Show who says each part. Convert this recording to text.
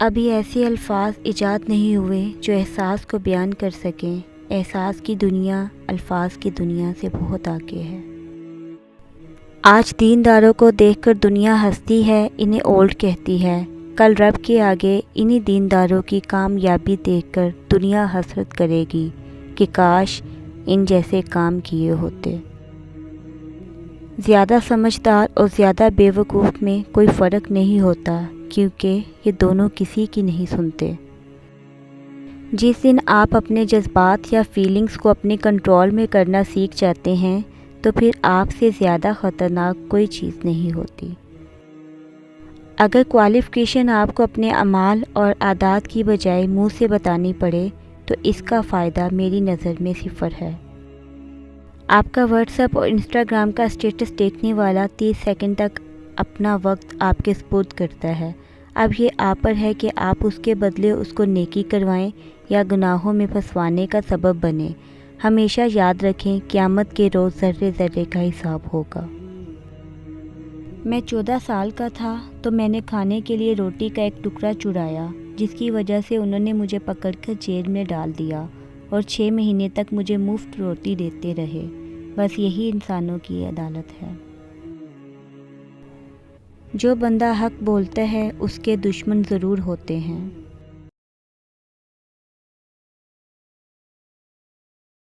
Speaker 1: ابھی ایسے الفاظ ایجاد نہیں ہوئے جو احساس کو بیان کر سکیں۔ احساس کی دنیا الفاظ کی دنیا سے بہت آگے ہے۔ آج دینداروں کو دیکھ کر دنیا ہنستی ہے، انہیں اولڈ کہتی ہے۔ کل رب کے آگے انہی دینداروں کی کامیابی دیکھ کر دنیا حسرت کرے گی کہ کاش ان جیسے کام کیے ہوتے۔ زیادہ سمجھدار اور زیادہ بے وقوف میں کوئی فرق نہیں ہوتا، کیونکہ یہ دونوں کسی کی نہیں سنتے۔ جس دن آپ اپنے جذبات یا فیلنگز کو اپنے کنٹرول میں کرنا سیکھ جاتے ہیں تو پھر آپ سے زیادہ خطرناک کوئی چیز نہیں ہوتی۔ اگر کوالیفیکیشن آپ کو اپنے اعمال اور عادات کی بجائے منہ سے بتانی پڑے تو اس کا فائدہ میری نظر میں صفر ہے۔ آپ کا واٹس ایپ اور انسٹاگرام کا اسٹیٹس دیکھنے والا 30 سیکنڈ تک اپنا وقت آپ کے سپرد کرتا ہے۔ اب یہ آپ پر ہے کہ آپ اس کے بدلے اس کو نیکی کروائیں یا گناہوں میں پھنسوانے کا سبب بنیں۔ ہمیشہ یاد رکھیں، قیامت کے روز ذرے ذرے کا حساب ہوگا۔ میں 14 سال کا تھا تو میں نے کھانے کے لیے روٹی کا ایک ٹکڑا چرایا، جس کی وجہ سے انہوں نے مجھے پکڑ کر جیل میں ڈال دیا اور 6 مہینے تک مجھے مفت روٹی دیتے رہے۔ بس یہی انسانوں کی عدالت ہے۔ جو بندہ حق بولتا ہے اس کے دشمن ضرور ہوتے ہیں۔